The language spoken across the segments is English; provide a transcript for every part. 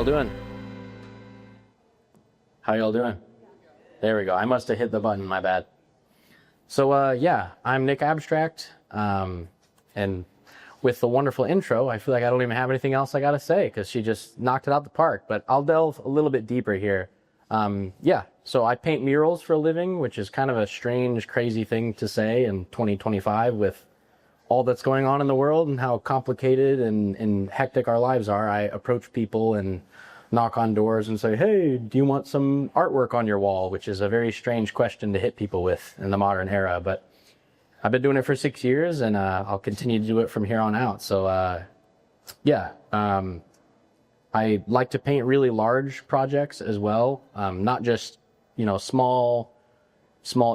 y'all doing? How y'all doing? There we go. I must have hit the button, my bad. So yeah, I'm Nick Abstract, and with the wonderful intro, I feel like I don't even have anything else I gotta say because she just knocked it out the park, but I'll delve a little bit deeper here. Yeah, so I paint murals for a living, which is kind of a strange, crazy thing to say in 2025 with all that's going on in the world and how complicated and hectic our lives are. I approach people and knock on doors and say, hey, do you want some artwork on your wall? Which is a very strange question to hit people with in the modern era. But I've been doing it for 6 years, and I'll continue to do it from here on out. So yeah, I like to paint really large projects as well, not just, you know, small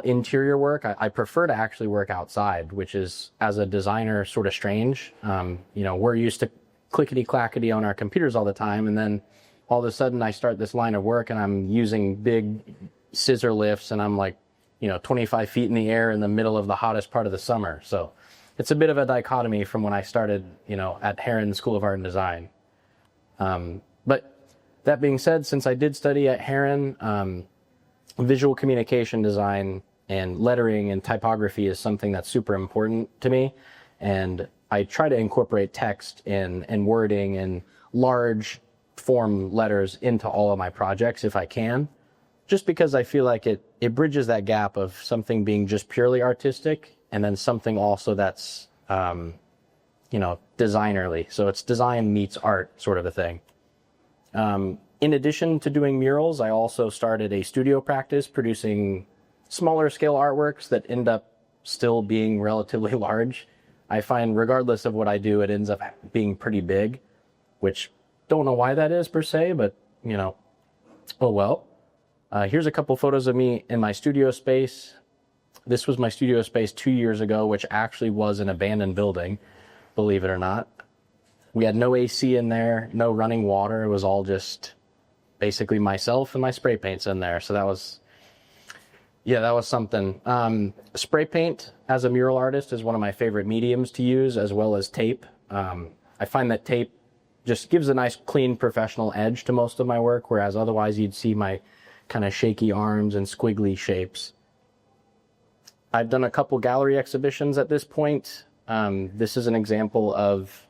interior work. I prefer to actually work outside, which is, as a designer, sort of strange. You know, we're used to clickety-clackety on our computers all the time, and then all of a sudden I start this line of work and I'm using big scissor lifts and I'm like, you know, 25 feet in the air in the middle of the hottest part of the summer. So it's a bit of a dichotomy from when I started, you know, at Heron School of Art and Design. But that being said, since I did study at Heron, visual communication design and lettering and typography is something that's super important to me. And I try to incorporate text and wording and large form letters into all of my projects if I can, just because I feel like it bridges that gap of something being just purely artistic and then something also that's, you know, designerly. So it's design meets art sort of a thing. In addition to doing murals, I also started a studio practice producing smaller scale artworks that end up still being relatively large. I find regardless of what I do, it ends up being pretty big, which don't know why that is per se, but you know, oh well. Here's a couple photos of me in my studio space. This was my studio space 2 years ago, which actually was an abandoned building, believe it or not. We had no AC in there, no running water. It was all just basically myself and my spray paints in there. So that was, yeah, that was something. Spray paint as a mural artist is one of my favorite mediums to use, as well as tape. I find that tape just gives a nice, clean, professional edge to most of my work, whereas otherwise you'd see my kind of shaky arms and squiggly shapes. I've done a couple gallery exhibitions at this point. This is an example of,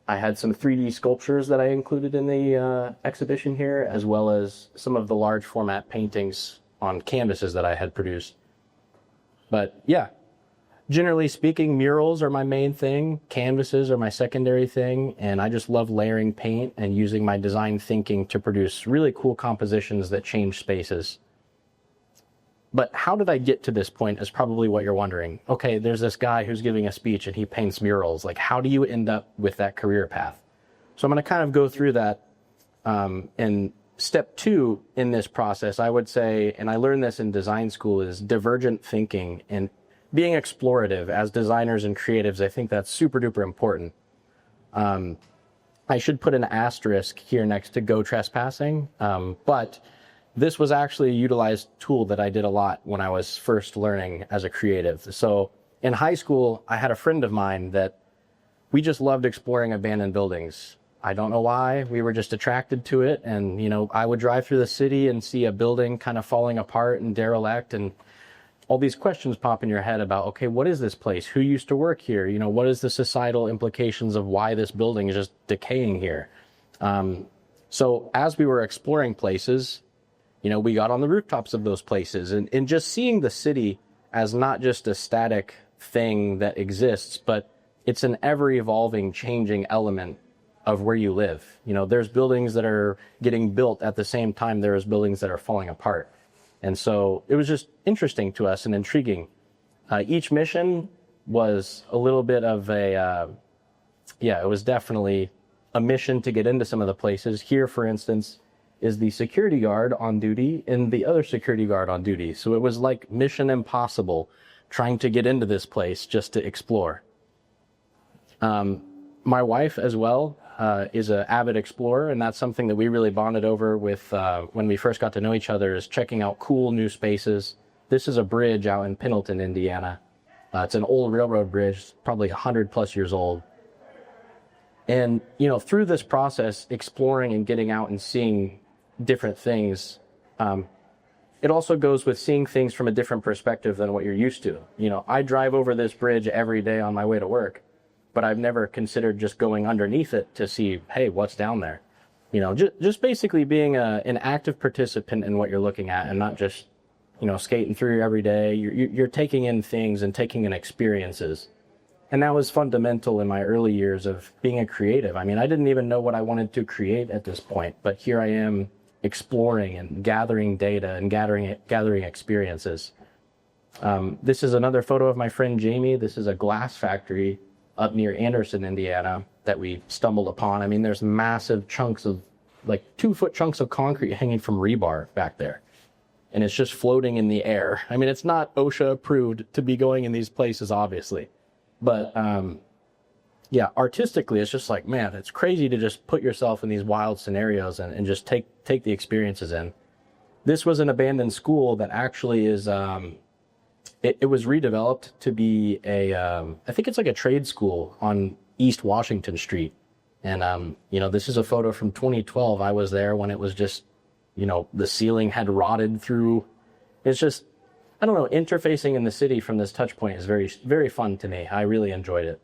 I had some 3D sculptures that I included in the exhibition here, as well as some of the large format paintings on canvases that I had produced. But yeah, generally speaking, murals are my main thing, canvases are my secondary thing, and I just love layering paint and using my design thinking to produce really cool compositions that change spaces. But how did I get to this point is probably what you're wondering. Okay, there's this guy who's giving a speech and he paints murals. Like, how do you end up with that career path? So I'm going to kind of go through that. And step 2 in this process, I would say, and I learned this in design school, is divergent thinking and being explorative as designers and creatives. I think that's super duper important. I should put an asterisk here next to go trespassing, but this was actually a utilized tool that I did a lot when I was first learning as a creative. So in high school, I had a friend of mine that we just loved exploring abandoned buildings. I don't know why, we were just attracted to it. And, you know, I would drive through the city and see a building kind of falling apart and derelict, and all these questions pop in your head about, okay, what is this place? Who used to work here? You know, what is the societal implications of why this building is just decaying here? So as we were exploring places, you know, we got on the rooftops of those places and just seeing the city as not just a static thing that exists, but it's an ever-evolving, changing element of where you live. You know, there's buildings that are getting built at the same time there's buildings that are falling apart. And so it was just interesting to us and intriguing. Each mission was a little bit of a, yeah, it was definitely a mission to get into some of the places. Here, for instance, is the security guard on duty and the other security guard on duty. So it was like Mission Impossible trying to get into this place just to explore. My wife as well is an avid explorer, and that's something that we really bonded over with when we first got to know each other, is checking out cool new spaces. This is a bridge out in Pendleton, Indiana. It's an old railroad bridge, probably 100+ years old. And, you know, through this process, exploring and getting out and seeing different things, it also goes with seeing things from a different perspective than what you're used to. You know, I drive over this bridge every day on my way to work, but I've never considered just going underneath it to see, hey, what's down there? You know, just basically being an active participant in what you're looking at, and not just, you know, skating through every day. You're taking in things and taking in experiences. And that was fundamental in my early years of being a creative. I mean, I didn't even know what I wanted to create at this point, but here I am exploring and gathering data and gathering experiences. This is another photo of my friend Jamie. This is a glass factory up near Anderson, Indiana, that we stumbled upon. I mean, there's massive chunks of, like 2-foot chunks of concrete hanging from rebar back there. And it's just floating in the air. I mean, it's not OSHA approved to be going in these places, obviously. But yeah, artistically, it's just like, man, it's crazy to just put yourself in these wild scenarios and just take the experiences in. This was an abandoned school that actually is, it was redeveloped to be I think it's like a trade school on East Washington Street. And, you know, this is a photo from 2012. I was there when it was just, you know, the ceiling had rotted through. It's just, I don't know, interfacing in the city from this touch point is very, very fun to me. I really enjoyed it.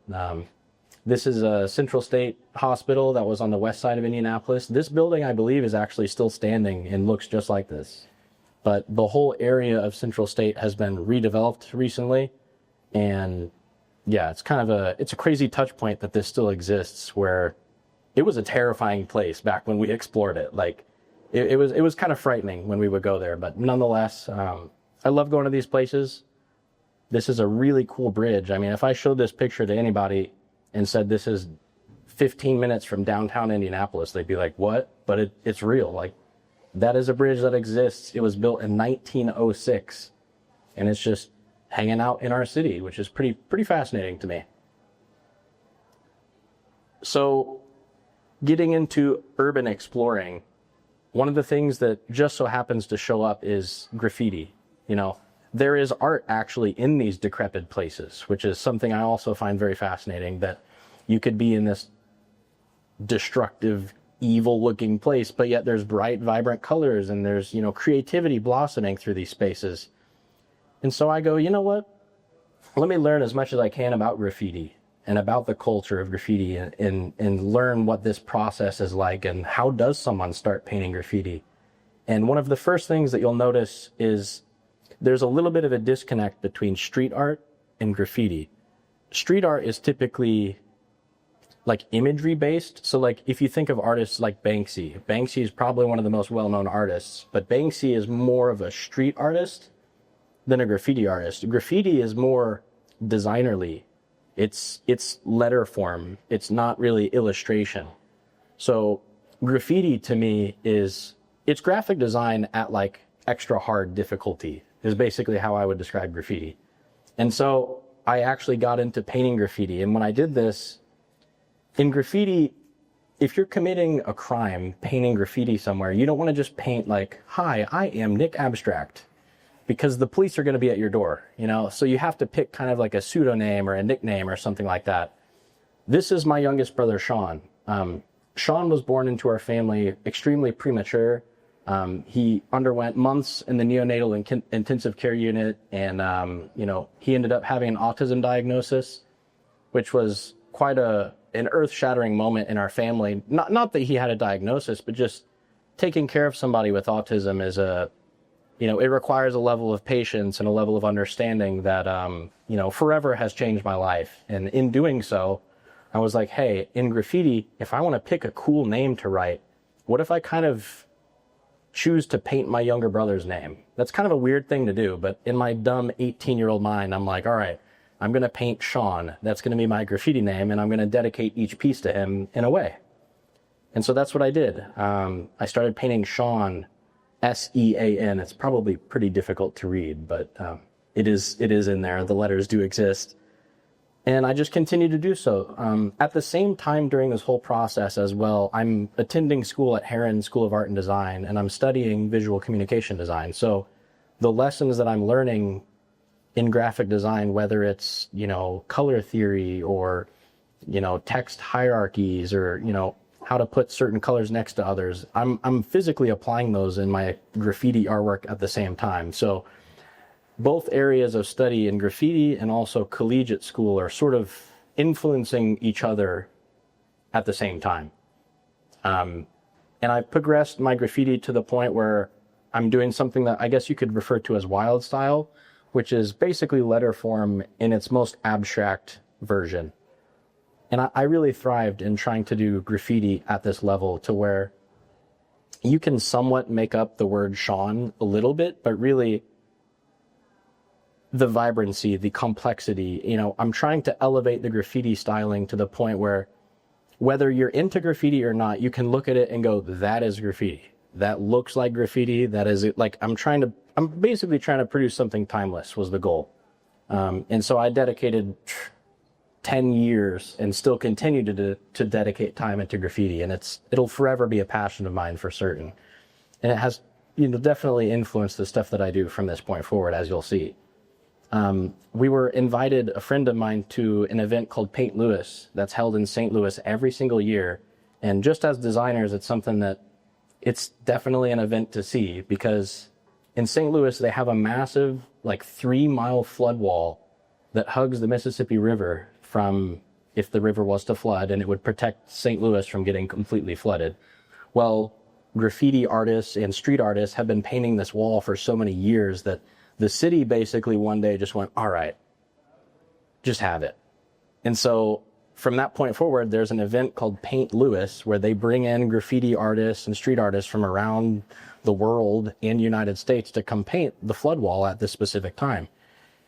This is a Central State Hospital that was on the west side of Indianapolis. This building, I believe, is actually still standing and looks just like this. But the whole area of Central State has been redeveloped recently. And yeah, it's kind of it's a crazy touch point that this still exists, where it was a terrifying place back when we explored it. Like, it was kind of frightening when we would go there, but nonetheless, I love going to these places. This is a really cool bridge. I mean, if I showed this picture to anybody and said this is 15 minutes from downtown Indianapolis, they'd be like, what? But it's real. Like, that is a bridge that exists. It was built in 1906, and it's just hanging out in our city, which is pretty fascinating to me. So, getting into urban exploring, one of the things that just so happens to show up is graffiti. You know, there is art actually in these decrepit places, which is something I also find very fascinating, that you could be in this destructive, evil-looking place, but yet there's bright, vibrant colors, and there's, you know, creativity blossoming through these spaces. And so I go, you know what? Let me learn as much as I can about graffiti and about the culture of graffiti, and learn what this process is like, and how does someone start painting graffiti. And one of the first things that you'll notice is there's a little bit of a disconnect between street art and graffiti. Street art is typically like imagery based. So like if you think of artists like Banksy is probably one of the most well-known artists, but Banksy is more of a street artist than a graffiti artist. Graffiti is more designerly. It's letter form. It's not really illustration. So graffiti to me it's graphic design at like extra hard difficulty, is basically how I would describe graffiti. And so I actually got into painting graffiti. And when I did this, in graffiti, if you're committing a crime, painting graffiti somewhere, you don't want to just paint like, hi, I am Nick Abstract, because the police are going to be at your door, you know? So you have to pick kind of like a pseudonym or a nickname or something like that. This is my youngest brother, Sean. Sean was born into our family extremely premature. He underwent months in the neonatal intensive care unit, and, you know, he ended up having an autism diagnosis, which was quite an earth-shattering moment in our family. Not that he had a diagnosis, but just taking care of somebody with autism is you know, it requires a level of patience and a level of understanding that, you know, forever has changed my life. And in doing so, I was like, hey, in graffiti, if I want to pick a cool name to write, what if I kind of choose to paint my younger brother's name? That's kind of a weird thing to do, but in my dumb 18-year-old mind, I'm like, all right, I'm going to paint Sean. That's going to be my graffiti name, and I'm going to dedicate each piece to him in a way. And so that's what I did. I started painting Sean, S-E-A-N. It's probably pretty difficult to read, but it is in there. The letters do exist. And I just continue to do so. At the same time during this whole process as well, I'm attending school at Heron School of Art and Design, and I'm studying visual communication design. So the lessons that I'm learning in graphic design, whether it's, you know, color theory or text hierarchies or, how to put certain colors next to others. I'm physically applying those in my graffiti artwork at the same time. So both areas of study in graffiti and also collegiate school are sort of influencing each other at the same time. And I progressed my graffiti to the point where I'm doing something that I guess you could refer to as wild style, which is basically letter form in its most abstract version. And I really thrived in trying to do graffiti at this level to where you can somewhat make up the word Sean a little bit, but really the vibrancy, the complexity, I'm trying to elevate the graffiti styling to the point where whether you're into graffiti or not, you can look at it and go, that is graffiti. That looks like graffiti. That is it. Like I'm basically trying to produce something timeless was the goal. And so I dedicated 10 years and still continue to dedicate time into graffiti. And it'll forever be a passion of mine for certain. And it has, definitely influenced the stuff that I do from this point forward, as you'll see. We were invited, a friend of mine, to an event called Paint Louis that's held in St. Louis every single year. And just as designers, it's something that it's definitely an event to see, because in St. Louis, they have a massive, 3-mile flood wall that hugs the Mississippi River from if the river was to flood, and it would protect St. Louis from getting completely flooded. Well, graffiti artists and street artists have been painting this wall for so many years that the city basically one day just went, all right, just have it. And so from that point forward, there's an event called Paint Louis where they bring in graffiti artists and street artists from around the world and United States to come paint the flood wall at this specific time.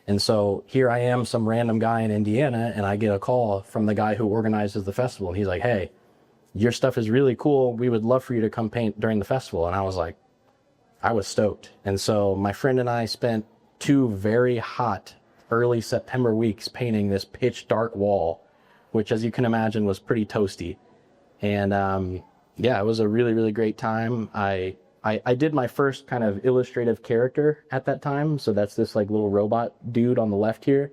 And so here I am, some random guy in Indiana, and I get a call from the guy who organizes the festival. And he's like, hey, your stuff is really cool. We would love for you to come paint during the festival. And I was stoked. And so my friend and I spent 2 very hot early September weeks painting this pitch dark wall, which, as you can imagine, was pretty toasty. And it was a really, really great time. I did my first kind of illustrative character at that time. So that's this little robot dude on the left here.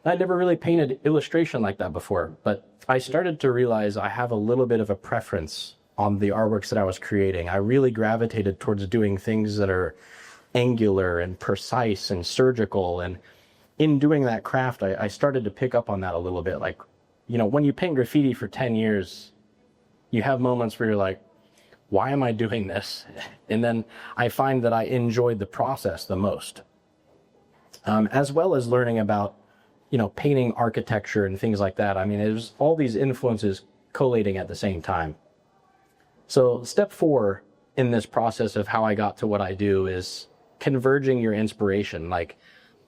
I'd never really painted illustration like that before, but I started to realize I have a little bit of a preference on the artworks that I was creating. I really gravitated towards doing things that are angular and precise and surgical. And in doing that craft, I started to pick up on that a little bit. When you paint graffiti for 10 years, you have moments where you're like, why am I doing this? And then I find that I enjoyed the process the most, as well as learning about, painting architecture and things like that. I mean, it was all these influences collating at the same time. So step 4 in this process of how I got to what I do is converging your inspiration.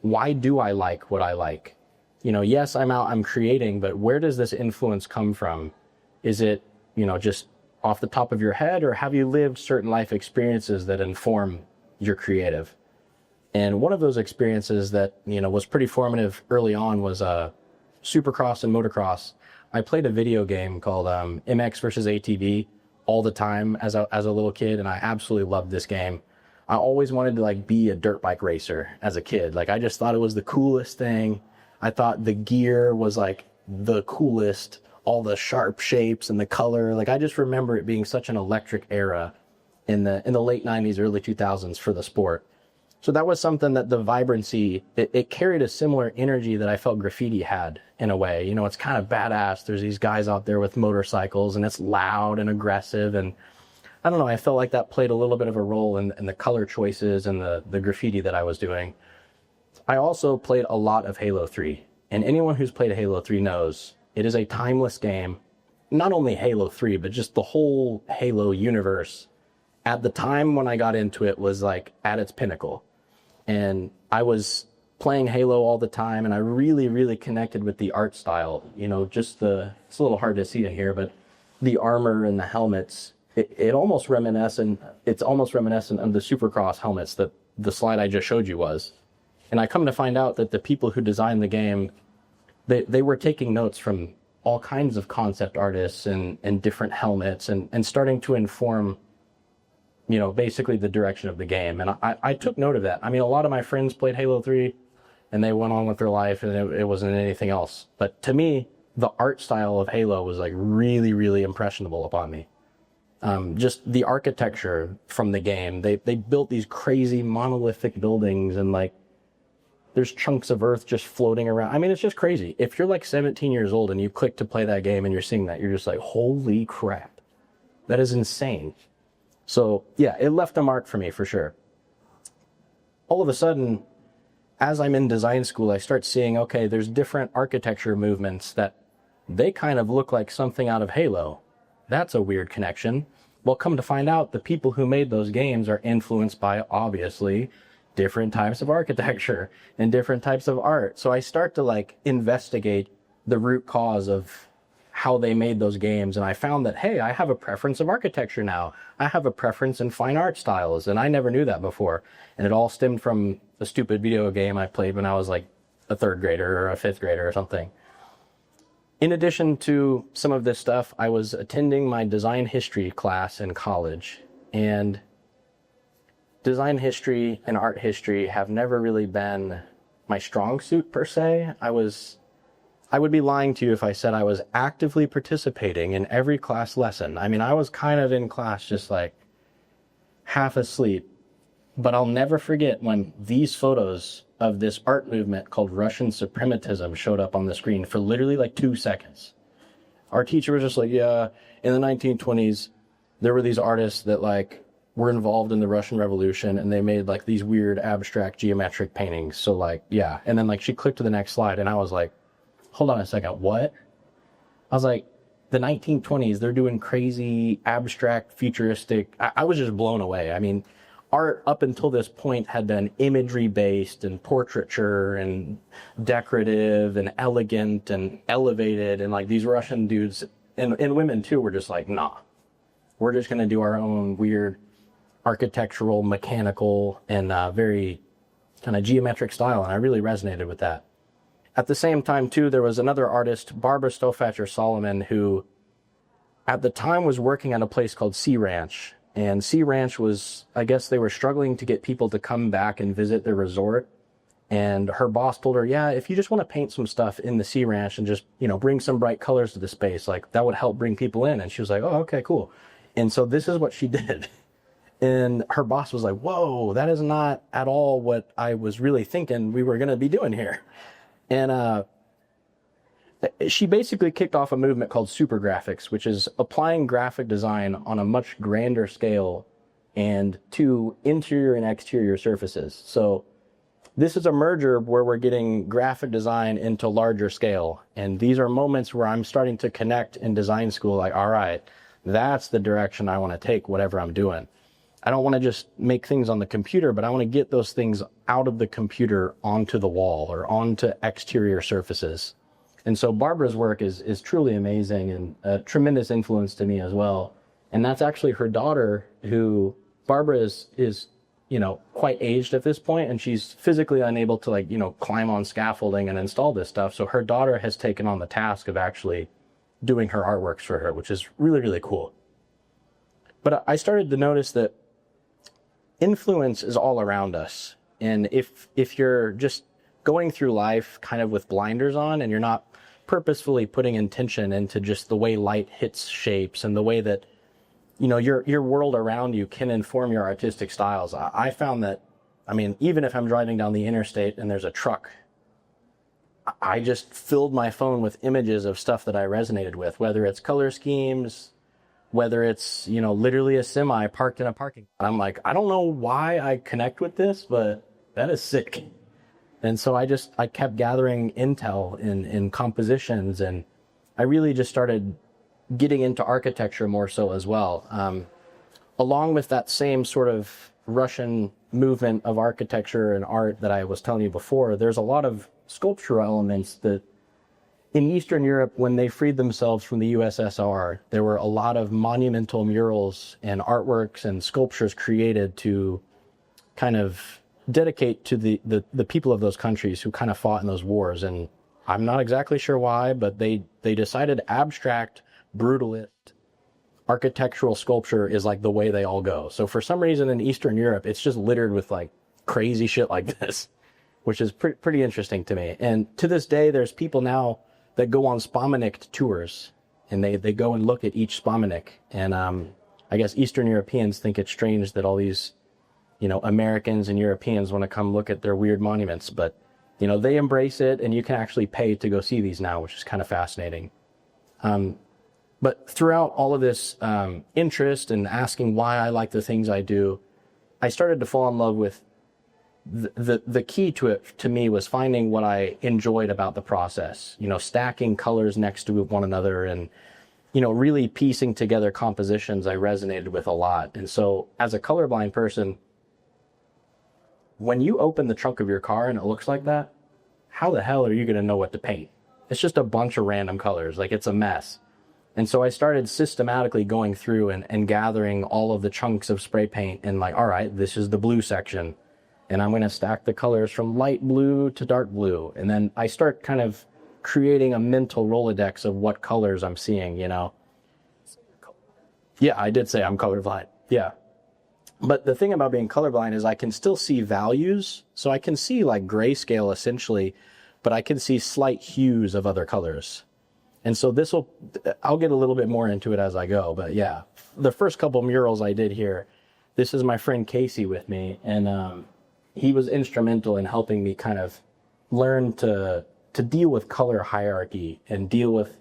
Why do I like what I like? Yes, I'm creating, but where does this influence come from? Is it, just off the top of your head, or have you lived certain life experiences that inform your creative? And one of those experiences that, was pretty formative early on was Supercross and motocross. I played a video game called MX versus ATV all the time as a little kid, and I absolutely loved this game. I always wanted to be a dirt bike racer as a kid. I just thought it was the coolest thing. I thought the gear was the coolest, all the sharp shapes and the color. I just remember it being such an electric era in the late 90s, early 2000s for the sport. So that was something that the vibrancy, it carried a similar energy that I felt graffiti had in a way. It's kind of badass. There's these guys out there with motorcycles, and it's loud and aggressive. And I don't know, I felt like that played a little bit of a role in the color choices and the graffiti that I was doing. I also played a lot of Halo 3. And anyone who's played Halo 3 knows it is a timeless game. Not only Halo 3, but just the whole Halo universe at the time when I got into it was at its pinnacle. And I was playing Halo all the time, and I really, really connected with the art style. It's a little hard to see it here, but the armor and the helmets, it's almost reminiscent of the Supercross helmets that the slide I just showed you was. And I come to find out that the people who designed the game, they were taking notes from all kinds of concept artists and different helmets and starting to inform basically the direction of the game. And I took note of that. I mean, a lot of my friends played Halo 3 and they went on with their life, and it wasn't anything else. But to me, the art style of Halo was like really, really impressionable upon me. Just the architecture from the game. They built these crazy monolithic buildings, and like there's chunks of earth just floating around. I mean, it's just crazy. If you're like 17 years old and you click to play that game and you're seeing that, you're just like, holy crap. That is insane. So yeah, it left a mark for me for sure. All of a sudden, as I'm in design school, I start seeing, okay, there's different architecture movements that they kind of look like something out of Halo. That's a weird connection. Well, come to find out, the people who made those games are influenced by, obviously, different types of architecture and different types of art. So I start to like investigate the root cause of how they made those games. And I found that, hey, I have a preference of architecture now. I have a preference in fine art styles. And I never knew that before. And it all stemmed from a stupid video game I played when I was like a third grader or a fifth grader or something. In addition to some of this stuff, I was attending my design history class in college, and design history and art history have never really been my strong suit per se. I would be lying to you if I said I was actively participating in every class lesson. I mean, I was kind of in class just like half asleep, but I'll never forget when these photos of this art movement called Russian suprematism showed up on the screen for literally like 2 seconds. Our teacher was just like, yeah, in the 1920s, there were these artists that like were involved in the Russian Revolution, and they made like these weird abstract geometric paintings. So like, yeah. And then like she clicked to the next slide, and I was like, hold on a second, what? I was like, the 1920s, they're doing crazy abstract futuristic. I was just blown away. I mean, art up until this point had been imagery based and portraiture and decorative and elegant and elevated, and like these Russian dudes and women too were just like, nah, we're just going to do our own weird architectural, mechanical, and very kind of geometric style. And I really resonated with that. At the same time too, there was another artist, Barbara Stofatcher Solomon, who at the time was working at a place called Sea Ranch. And Sea Ranch was, I guess they were struggling to get people to come back and visit their resort. And her boss told her, yeah, if you just want to paint some stuff in the Sea Ranch and just, you know, bring some bright colors to the space, like that would help bring people in. And she was like, oh, okay, cool. And so this is what she did. And her boss was like, whoa, that is not at all what I was really thinking we were going to be doing here. And she basically kicked off a movement called super graphics, which is applying graphic design on a much grander scale and to interior and exterior surfaces. So this is a merger where we're getting graphic design into larger scale. And these are moments where I'm starting to connect in design school, like, all right, that's the direction I want to take, whatever I'm doing. I don't want to just make things on the computer, but I want to get those things out of the computer onto the wall or onto exterior surfaces. And so Barbara's work is truly amazing and a tremendous influence to me as well. And that's actually her daughter, who Barbara is, you know, quite aged at this point, and she's physically unable to, like, you know, climb on scaffolding and install this stuff. So her daughter has taken on the task of actually doing her artworks for her, which is really, really cool. But I started to notice that influence is all around us. And if you're just going through life kind of with blinders on, and you're not purposefully putting intention into just the way light hits shapes and the way that, you know, your world around you can inform your artistic styles. I found that, I mean, even if I'm driving down the interstate and there's a truck, I just filled my phone with images of stuff that I resonated with, whether it's color schemes, whether it's, you know, literally a semi parked in a parking lot. I'm like, I don't know why I connect with this, but that is sick. And so I kept gathering intel in compositions, and I really just started getting into architecture more so as well. Along with that same sort of Russian movement of architecture and art that I was telling you before, there's a lot of sculptural elements that in Eastern Europe, when they freed themselves from the USSR, there were a lot of monumental murals and artworks and sculptures created to kind of dedicate to the people of those countries who kind of fought in those wars. And I'm not exactly sure why, but they decided abstract, brutalist architectural sculpture is like the way they all go. So for some reason in Eastern Europe, it's just littered with like crazy shit like this, which is pretty interesting to me. And to this day, there's people now that go on Spomenicht tours, and they go and look at each Spomenicht. And I guess Eastern Europeans think it's strange that all these, Americans and Europeans want to come look at their weird monuments, but they embrace it, and you can actually pay to go see these now, which is kind of fascinating. But throughout all of this interest and asking why I like the things I do, I started to fall in love with the key to it. To me, was finding what I enjoyed about the process. Stacking colors next to one another, and really piecing together compositions I resonated with a lot. And so, as a colorblind person, when you open the trunk of your car and it looks like that, how the hell are you going to know what to paint? It's just a bunch of random colors. Like, it's a mess. And so I started systematically going through and gathering all of the chunks of spray paint, and like, all right, this is the blue section, and I'm going to stack the colors from light blue to dark blue. And then I start kind of creating a mental Rolodex of what colors I'm seeing, Yeah, I did say I'm colorblind. Yeah. But the thing about being colorblind is I can still see values. So I can see like grayscale essentially, but I can see slight hues of other colors. And so I'll get a little bit more into it as I go. But yeah, the first couple murals I did here, this is my friend Casey with me. And he was instrumental in helping me kind of learn to deal with color hierarchy and deal with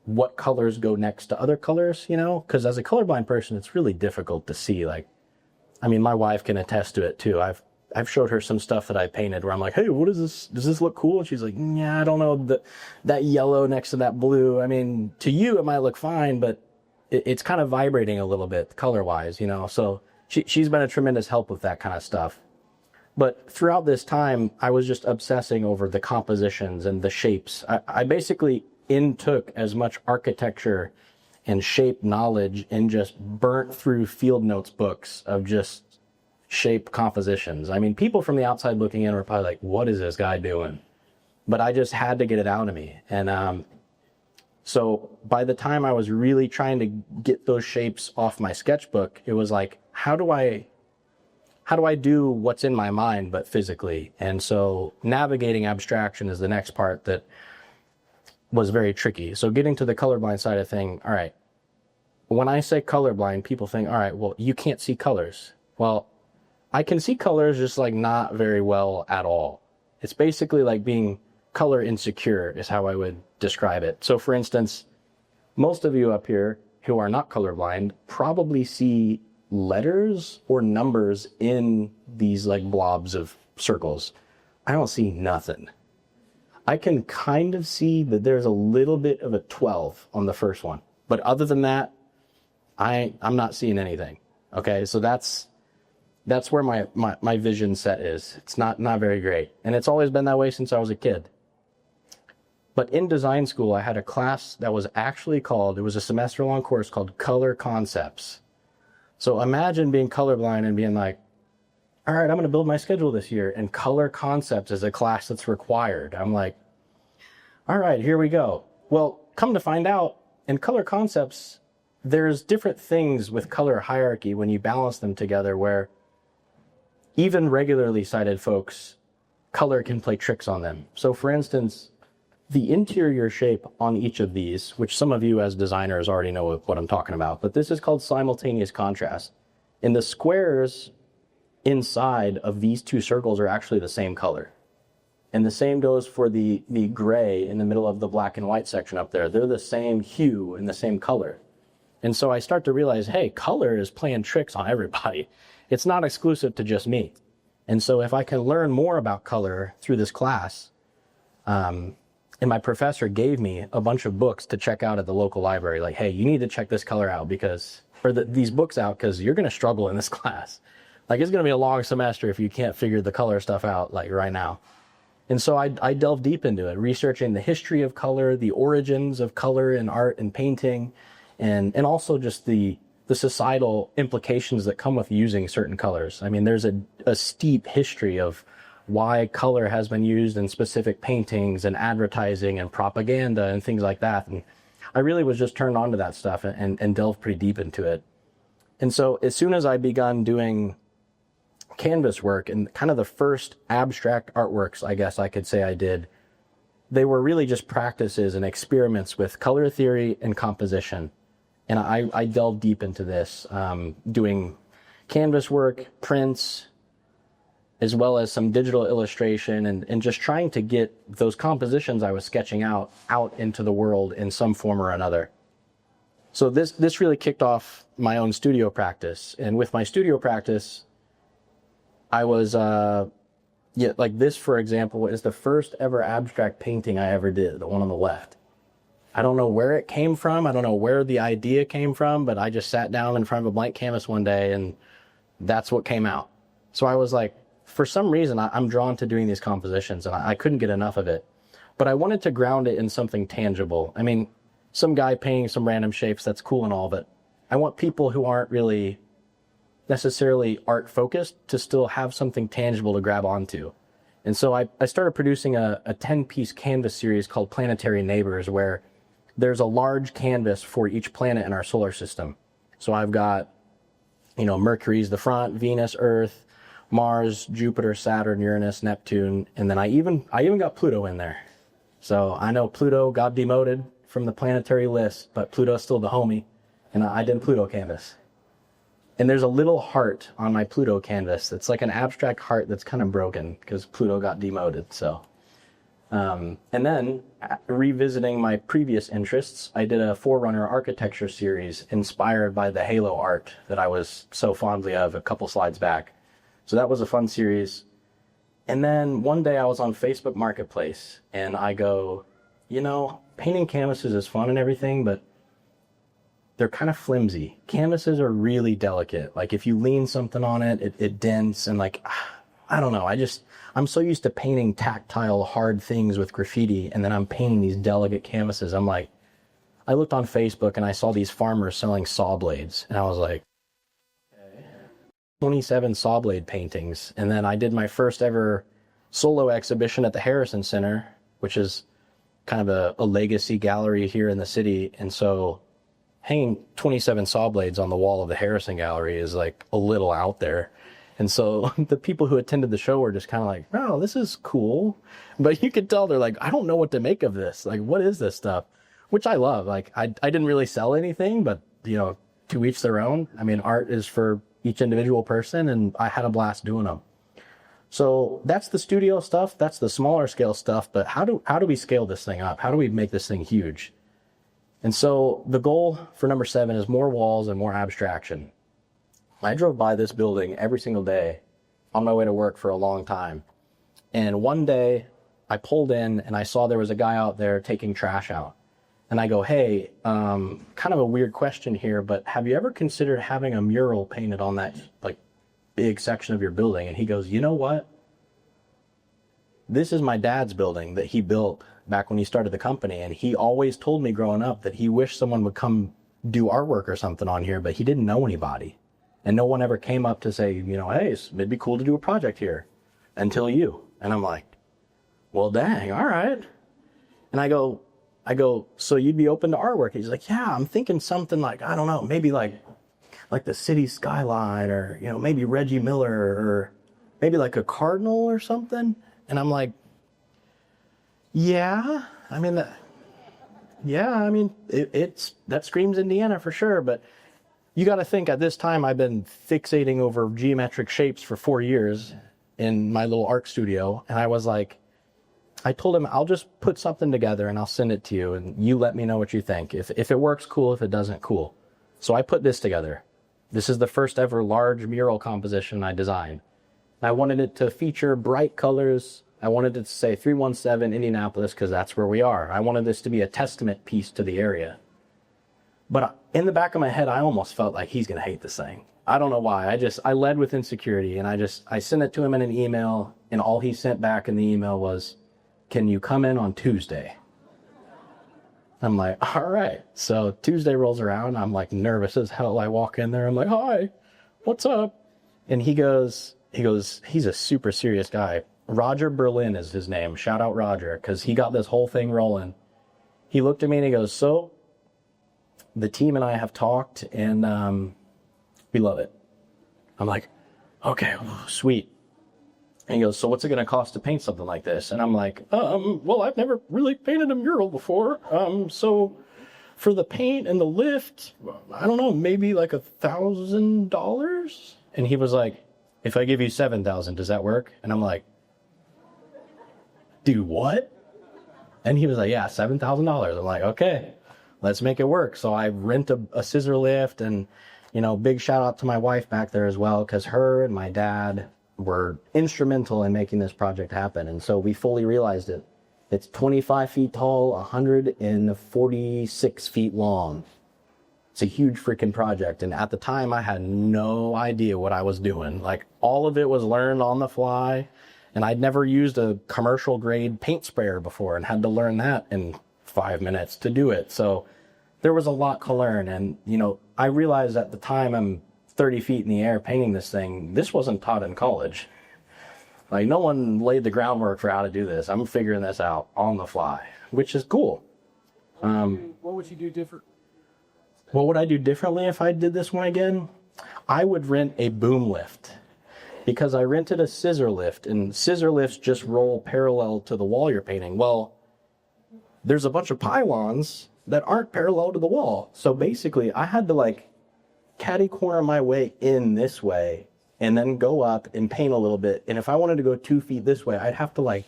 what colors go next to other colors, because as a colorblind person, it's really difficult to see. Like, I mean, my wife can attest to it too. I've showed her some stuff that I painted where I'm like, hey, what is this? Does this look cool? And she's like, yeah, I don't know, that yellow next to that blue. I mean, to you, it might look fine, but it's kind of vibrating a little bit color wise, so she's been a tremendous help with that kind of stuff. But throughout this time, I was just obsessing over the compositions and the shapes. I basically intook as much architecture and shape knowledge and just burnt through field notes books of just shape compositions. I mean, people from the outside looking in were probably like, what is this guy doing? But I just had to get it out of me. And so by the time I was really trying to get those shapes off my sketchbook, it was like, how do I do what's in my mind, but physically? And so navigating abstraction is the next part that was very tricky. So getting to the colorblind side of thing, all right, when I say colorblind, people think, all right, well, you can't see colors. Well, I can see colors, just like not very well at all. It's basically like being color insecure is how I would describe it. So for instance, most of you up here who are not colorblind probably see letters or numbers in these like blobs of circles. I don't see nothing. I can kind of see that there's a little bit of a 12 on the first one. But other than that, I'm not seeing anything. Okay, so that's where my vision set is. It's not very great. And it's always been that way since I was a kid. But in design school, I had a class that was actually called, it was a semester-long course called Color Concepts. So imagine being colorblind and being like, all right, I'm going to build my schedule this year, and color concepts is a class that's required. I'm like, all right, here we go. Well, come to find out, in color concepts, there's different things with color hierarchy when you balance them together, where even regularly sighted folks, color can play tricks on them. So for instance, the interior shape on each of these, which some of you as designers already know what I'm talking about, but this is called simultaneous contrast. And the squares inside of these two circles are actually the same color. And the same goes for the gray in the middle of the black and white section up there. They're the same hue and the same color. And so I start to realize, hey, color is playing tricks on everybody. It's not exclusive to just me. And so if I can learn more about color through this class, and my professor gave me a bunch of books to check out at the local library, like, hey, you need to check this color out these books out, because you're going to struggle in this class. Like, it's going to be a long semester if you can't figure the color stuff out like right now. And so I delved deep into it, researching the history of color, the origins of color in art and painting, and also just the societal implications that come with using certain colors. I mean, there's a steep history of why color has been used in specific paintings and advertising and propaganda and things like that. And I really was just turned on to that stuff and delved pretty deep into it. And so as soon as I begun doing canvas work, and kind of the first abstract artworks, I guess I could say I did, they were really just practices and experiments with color theory and composition. And I delved deep into this, doing canvas work, prints, as well as some digital illustration, and just trying to get those compositions I was sketching out into the world in some form or another. So this really kicked off my own studio practice. And with my studio practice, I was, like this, for example, is the first ever abstract painting I ever did, the one on the left. I don't know where it came from. I don't know where the idea came from, but I just sat down in front of a blank canvas one day and that's what came out. So I was like, for some reason, I'm drawn to doing these compositions and I couldn't get enough of it. But I wanted to ground it in something tangible. I mean, some guy painting some random shapes, that's cool and all, but I want people who aren't really necessarily art focused to still have something tangible to grab onto. And so I started producing a 10-piece canvas series called Planetary Neighbors, where there's a large canvas for each planet in our solar system. So I've got, Mercury's the front, Venus, Earth, Mars, Jupiter, Saturn, Uranus, Neptune, and then I even got Pluto in there. So I know Pluto got demoted from the planetary list, but Pluto's still the homie, and I did Pluto canvas. And there's a little heart on my Pluto canvas that's like an abstract heart that's kind of broken because Pluto got demoted. So, and then revisiting my previous interests, I did a Forerunner architecture series inspired by the Halo art that I was so fondly of a couple slides back. So that was a fun series. And then one day I was on Facebook Marketplace and I go, painting canvases is fun and everything, but they're kind of flimsy. Canvases are really delicate. Like if you lean something on it, it dents and like, I don't know. I'm so used to painting tactile, hard things with graffiti, and then I'm painting these delicate canvases. I'm like, I looked on Facebook and I saw these farmers selling saw blades, and I was like, okay. 27 saw blade paintings. And then I did my first ever solo exhibition at the Harrison Center, which is kind of a legacy gallery here in the city. And so hanging 27 saw blades on the wall of the Harrison Gallery is like a little out there. And so the people who attended the show were just kind of like, oh, this is cool. But you could tell they're like, I don't know what to make of this. Like, what is this stuff? Which I love. Like, I didn't really sell anything, but, to each their own. I mean, art is for each individual person, and I had a blast doing them. So that's the studio stuff. That's the smaller scale stuff. But how do we scale this thing up? How do we make this thing huge? And so the goal for number 7 is more walls and more abstraction. I drove by this building every single day on my way to work for a long time. And one day I pulled in and I saw there was a guy out there taking trash out. And I go, hey, kind of a weird question here, but have you ever considered having a mural painted on that like big section of your building? And he goes, you know what? This is my dad's building that he built back when he started the company. And he always told me growing up that he wished someone would come do artwork or something on here, but he didn't know anybody. And no one ever came up to say, hey, it'd be cool to do a project here until you. And I'm like, well, dang, all right. And I go, so you'd be open to artwork? He's like, yeah, I'm thinking something like, I don't know, maybe like the city skyline, or, maybe Reggie Miller, or maybe like a cardinal or something. And I'm like, that screams Indiana for sure. But you got to think, at this time, I've been fixating over geometric shapes for 4 years in my little art studio. And I was like, I told him, I'll just put something together and I'll send it to you. And you let me know what you think. If it works, cool. If it doesn't, cool. So I put this together. This is the first ever large mural composition I designed. I wanted it to feature bright colors. I wanted it to say 317 Indianapolis because that's where we are. I wanted this to be a testament piece to the area. But in the back of my head, I almost felt like he's going to hate this thing. I don't know why. I led with insecurity, and I sent it to him in an email, and all he sent back in the email was, can you come in on Tuesday? I'm like, all right. So Tuesday rolls around. I'm like nervous as hell. I walk in there. I'm like, hi, what's up? And he goes, he's a super serious guy. Roger Berlin is his name. Shout out Roger, because he got this whole thing rolling. He looked at me and he goes, so the team and I have talked, and we love it. I'm like, okay, sweet. And he goes, so what's it going to cost to paint something like this? And I'm like, well, I've never really painted a mural before. So for the paint and the lift, I don't know, maybe like $1,000. And he was like, if I give you 7,000, does that work? And I'm like, dude, what? And he was like, yeah, $7,000. I'm like, okay, let's make it work. So I rent a scissor lift, and, you know, big shout out to my wife back there as well, because her and my dad were instrumental in making this project happen. And so we fully realized it. It's 25 feet tall, 146 feet long. It's a huge freaking project. And at the time, I had no idea what I was doing. Like, all of it was learned on the fly. And I'd never used a commercial grade paint sprayer before and had to learn that in 5 minutes to do it. So there was a lot to learn. And, you know, I realized at the time I'm 30 feet in the air painting this thing. This wasn't taught in college. Like, no one laid the groundwork for how to do this. I'm figuring this out on the fly, which is cool. What would you do different? What would I do differently if I did this one again? I would rent a boom lift, because I rented a scissor lift, and scissor lifts just roll parallel to the wall you're painting. Well, there's a bunch of pylons that aren't parallel to the wall. So basically, I had to like catty corner my way in this way and then go up and paint a little bit. And if I wanted to go 2 feet this way, I'd have to like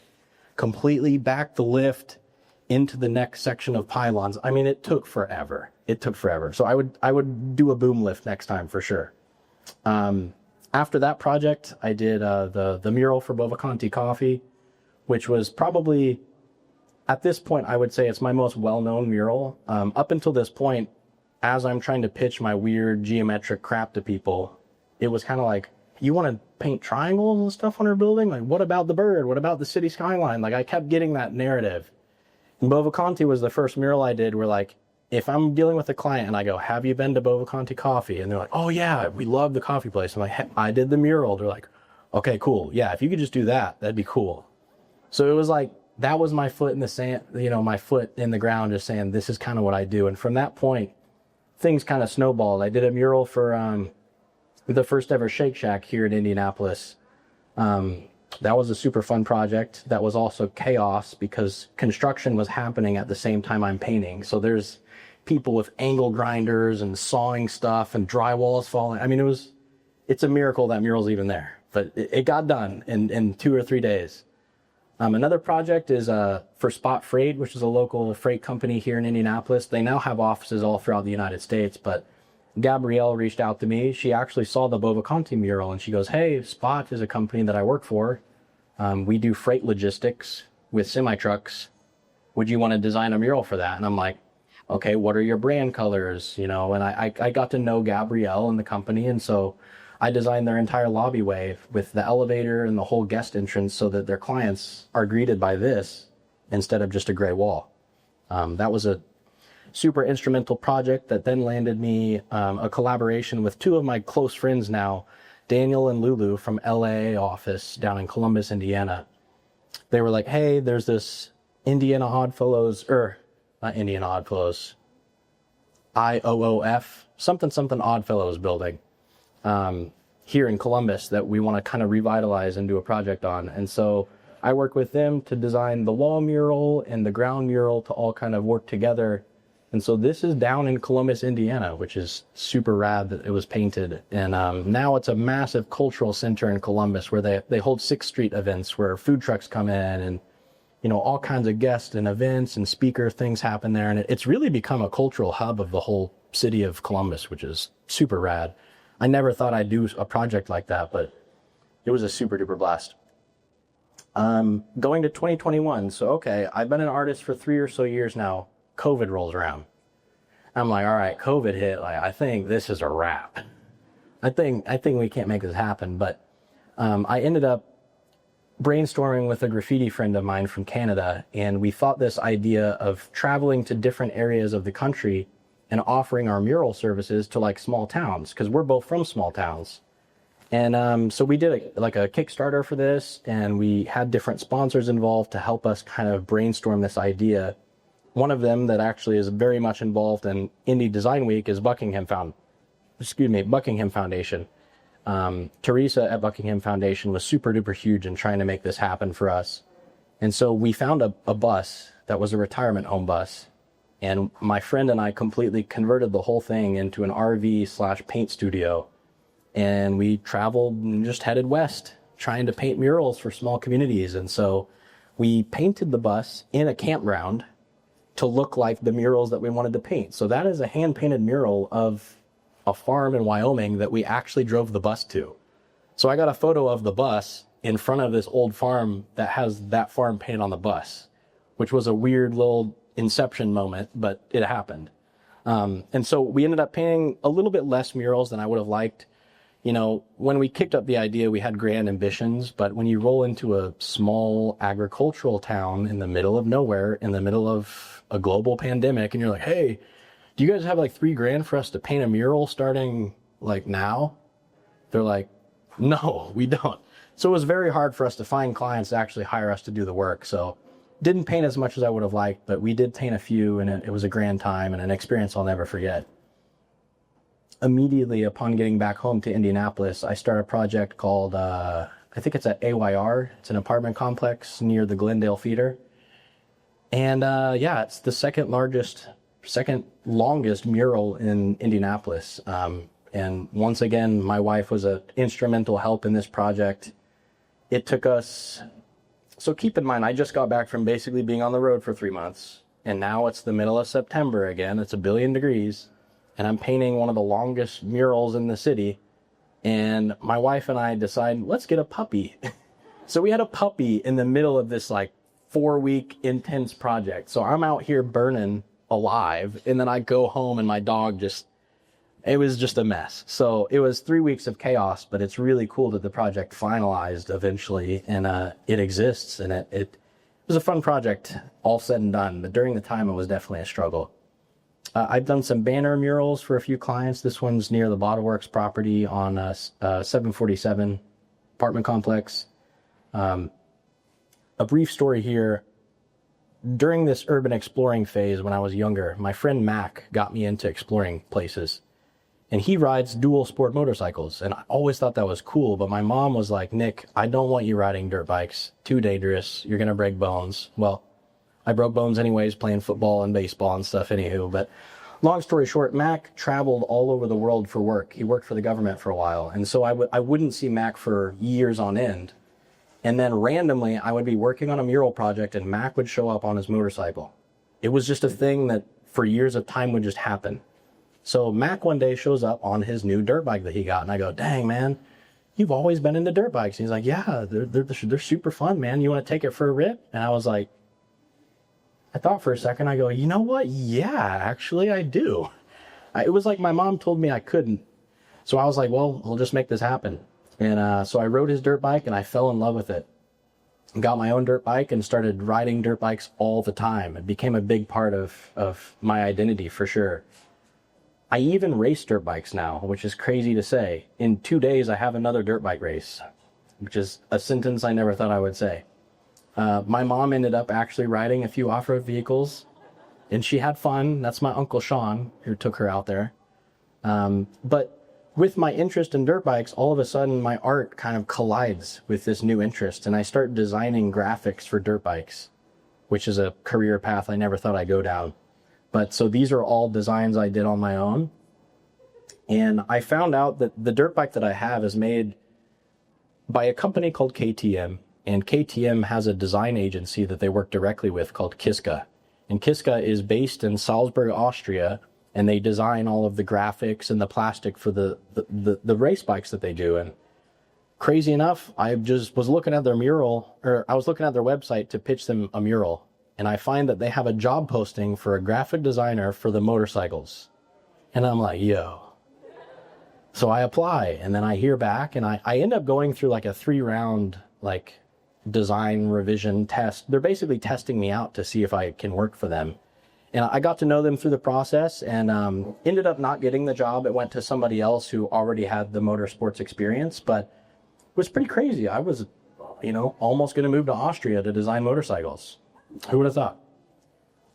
completely back the lift into the next section of pylons. I mean, it took forever. So I would do a boom lift next time for sure. After that project, I did the mural for Bovacanti Coffee, which was probably, at this point, I would say it's my most well-known mural. Up until this point, as I'm trying to pitch my weird geometric crap to people, it was kind of like, you want to paint triangles and stuff on our building? Like, what about the bird? What about the city skyline? Like, I kept getting that narrative. And Bovacanti was the first mural I did where, like, if I'm dealing with a client and I go, have you been to Bovacanti Coffee? And they're like, oh yeah, we love the coffee place. I'm like, hey, I did the mural. They're like, okay, cool. Yeah, if you could just do that, that'd be cool. So it was like, that was my foot in the sand, you know, my foot in the ground, just saying, this is kind of what I do. And from that point, things kind of snowballed. I did a mural for the first ever Shake Shack here in Indianapolis. That was a super fun project. That was also chaos because construction was happening at the same time I'm painting. So there's people with angle grinders and sawing stuff and drywalls falling. I mean, it's a miracle that mural's even there, but it got done in 2 or 3 days. Another project is for Spot Freight, which is a local freight company here in Indianapolis. They now have offices all throughout the United States, but Gabrielle reached out to me. She actually saw the Bovacanti mural and she goes, hey, Spot is a company that I work for. We do freight logistics with semi-trucks. Would you want to design a mural for that? And I'm like, okay, what are your brand colors? You know, and I got to know Gabrielle and the company. And so I designed their entire lobby way with the elevator and the whole guest entrance so that their clients are greeted by this instead of just a gray wall. That was a super instrumental project that then landed me a collaboration with two of my close friends now, Daniel and Lulu from LA office down in Columbus, Indiana. They were like, hey, there's this Indiana Oddfellows, not Indiana Oddfellows, IOOF, something Oddfellows building here in Columbus that we want to kind of revitalize and do a project on. And so I work with them to design the wall mural and the ground mural to all kind of work together. And so this is down in Columbus, Indiana, which is super rad that it was painted. And now it's a massive cultural center in Columbus where they hold 6th Street events where food trucks come in and, you know, all kinds of guests and events and speaker things happen there. And it's really become a cultural hub of the whole city of Columbus, which is super rad. I never thought I'd do a project like that, but it was a super duper blast. Going to 2021. So, okay, I've been an artist for 3 or so years now. COVID rolls around. I'm like, all right, COVID hit. Like, I think this is a wrap. I think we can't make this happen. But I ended up brainstorming with a graffiti friend of mine from Canada, and we thought this idea of traveling to different areas of the country and offering our mural services to like small towns, because we're both from small towns. And so we did a Kickstarter for this, and we had different sponsors involved to help us kind of brainstorm this idea. One of them that actually is very much involved in Indy Design Week is Buckingham Foundation. Teresa at Buckingham Foundation was super duper huge in trying to make this happen for us. And so we found a bus that was a retirement home bus. And my friend and I completely converted the whole thing into an RV/paint studio. And we traveled and just headed west, trying to paint murals for small communities. And so we painted the bus in a campground to look like the murals that we wanted to paint. So that is a hand-painted mural of a farm in Wyoming that we actually drove the bus to. So I got a photo of the bus in front of this old farm that has that farm painted on the bus, which was a weird little inception moment, but it happened. And so we ended up painting a little bit less murals than I would have liked. You know, when we kicked up the idea, we had grand ambitions, but when you roll into a small agricultural town in the middle of nowhere, in the middle of a global pandemic, and you're like, hey, do you guys have like $3,000 for us to paint a mural starting like now? They're like, no, we don't. So it was very hard for us to find clients to actually hire us to do the work. So didn't paint as much as I would have liked, but we did paint a few, and it was a grand time and an experience I'll never forget. Immediately upon getting back home to Indianapolis, I started a project called, I think it's at AYR. It's an apartment complex near the Glendale Feeder. And yeah, it's the second longest mural in Indianapolis. And once again, my wife was an instrumental help in this project. It took us, so keep in mind, I just got back from basically being on the road for 3 months. And now it's the middle of September again. It's 1 billion degrees. And I'm painting one of the longest murals in the city. And my wife and I decided, let's get a puppy. So we had a puppy in the middle of this like 4-week intense project. So I'm out here burning alive. And then I go home and my dog it was just a mess. So it was 3 weeks of chaos, but it's really cool that the project finalized eventually. And it exists. And it was a fun project, all said and done. But during the time, it was definitely a struggle. I've done some banner murals for a few clients. This one's near the Bottle Works property on 747 apartment complex. A brief story here. During this urban exploring phase when I was younger, my friend Mac got me into exploring places. And he rides dual sport motorcycles. And I always thought that was cool. But my mom was like, Nick, I don't want you riding dirt bikes. Too dangerous. You're going to break bones. Well, I broke bones anyways, playing football and baseball and stuff anywho. But long story short, Mac traveled all over the world for work. He worked for the government for a while. And so I wouldn't see Mac for years on end. And then randomly, I would be working on a mural project and Mac would show up on his motorcycle. It was just a thing that for years of time would just happen. So Mac one day shows up on his new dirt bike that he got. And I go, dang, man, you've always been into dirt bikes. And he's like, yeah, they're super fun, man. You want to take it for a rip? And I was like, I thought for a second, I go, you know what? Yeah, actually I do. It was like my mom told me I couldn't. So I was like, well, we'll just make this happen. And so I rode his dirt bike and I fell in love with it. Got my own dirt bike and started riding dirt bikes all the time. It became a big part of my identity for sure. I even race dirt bikes now, which is crazy to say. In 2 days, I have another dirt bike race, which is a sentence I never thought I would say. My mom ended up actually riding a few off-road vehicles, and she had fun. That's my Uncle Sean, who took her out there. But with my interest in dirt bikes, all of a sudden my art kind of collides with this new interest, and I start designing graphics for dirt bikes, which is a career path I never thought I'd go down. But so these are all designs I did on my own. And I found out that the dirt bike that I have is made by a company called KTM. And KTM has a design agency that they work directly with called Kiska. And Kiska is based in Salzburg, Austria, and they design all of the graphics and the plastic for the race bikes that they do. And crazy enough, I just was looking at their I was looking at their website to pitch them a mural. And I find that they have a job posting for a graphic designer for the motorcycles. And I'm like, yo. So I apply, and then I hear back, and I end up going through like a 3-round design revision test. They're basically testing me out to see if I can work for them. And I got to know them through the process and ended up not getting the job. It went to somebody else who already had the motorsports experience, but it was pretty crazy. I was, almost going to move to Austria to design motorcycles. Who would have thought?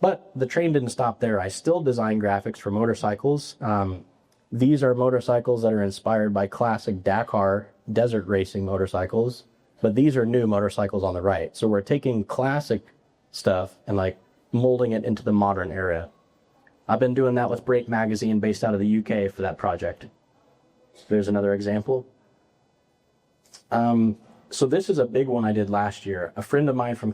But the train didn't stop there. I still design graphics for motorcycles. these are motorcycles that are inspired by classic Dakar desert racing motorcycles, but these are new motorcycles on the right. So we're taking classic stuff and like molding it into the modern era. I've been doing that with Break Magazine based out of the UK for that project. There's another example. So this is a big one I did last year. A friend of mine from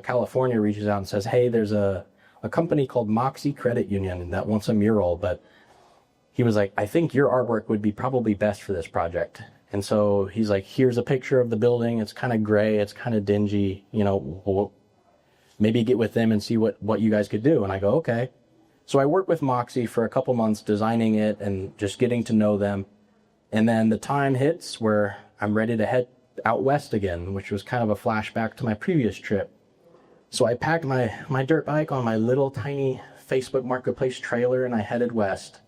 California reaches out and says, hey, there's a company called Moxie Credit Union that wants a mural, but he was like, I think your artwork would be probably best for this project. And so he's like, here's a picture of the building. It's kind of gray. It's kind of dingy. You know, maybe get with them and see what you guys could do. And I go, okay. So I worked with Moxie for a couple months designing it and just getting to know them. And then the time hits where I'm ready to head out west again, which was kind of a flashback to my previous trip. So I packed my dirt bike on my little tiny Facebook Marketplace trailer and I headed west.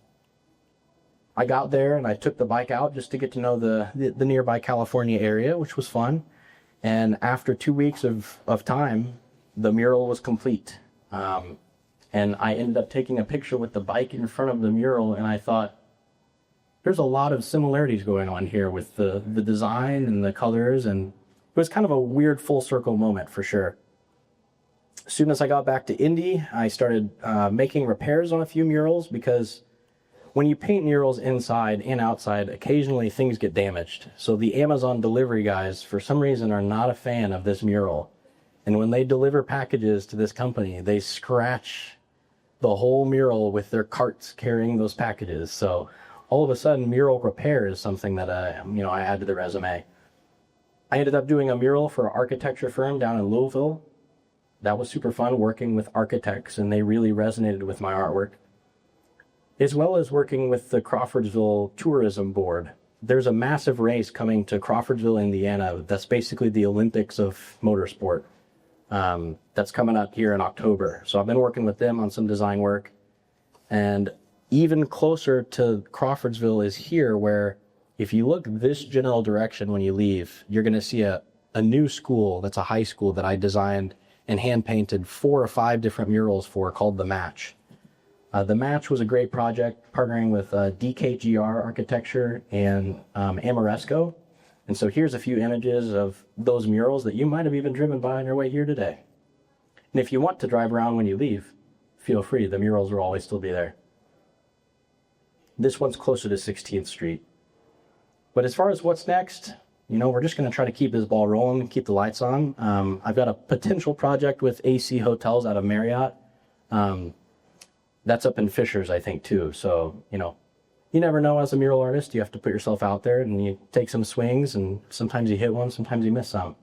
I got there and I took the bike out just to get to know the nearby California area, which was fun. And after 2 weeks of time, the mural was complete. And I ended up taking a picture with the bike in front of the mural, and I thought, there's a lot of similarities going on here with the design and the colors, and it was kind of a weird full circle moment for sure. As soon as I got back to Indy, I started making repairs on a few murals, because when you paint murals inside and outside, occasionally things get damaged. So the Amazon delivery guys, for some reason, are not a fan of this mural. And when they deliver packages to this company, they scratch the whole mural with their carts carrying those packages. So all of a sudden, mural repair is something that I add to the resume. I ended up doing a mural for an architecture firm down in Louisville. That was super fun, working with architects, and they really resonated with my artwork. As well as working with the Crawfordsville Tourism Board. There's a massive race coming to Crawfordsville, Indiana. That's basically the Olympics of motorsport. That's coming up here in October. So I've been working with them on some design work. And even closer to Crawfordsville is here, where if you look this general direction when you leave, you're going to see a new school that's a high school that I designed and hand painted 4 or 5 different murals for, called The Match. The Match was a great project, partnering with DKGR Architecture and Amoresco. And so here's a few images of those murals that you might have even driven by on your way here today. And if you want to drive around when you leave, feel free. The murals will always still be there. This one's closer to 16th Street. But as far as what's next, we're just going to try to keep this ball rolling, keep the lights on. I've got a potential project with AC Hotels out of Marriott. That's up in Fishers, I think, too. So, you never know as a mural artist. You have to put yourself out there and you take some swings, and sometimes you hit one, sometimes you miss some.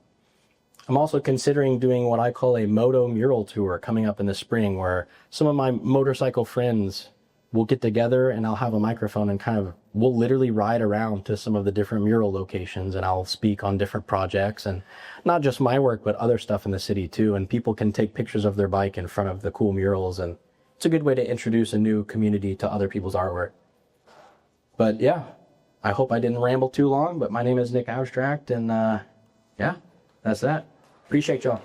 I'm also considering doing what I call a moto mural tour coming up in the spring, where some of my motorcycle friends will get together and I'll have a microphone and we'll literally ride around to some of the different mural locations, and I'll speak on different projects, and not just my work, but other stuff in the city too. And people can take pictures of their bike in front of the cool murals, and it's a good way to introduce a new community to other people's artwork. But yeah, I hope I didn't ramble too long, but my name is Nick Abstract, and yeah, that's that. Appreciate y'all.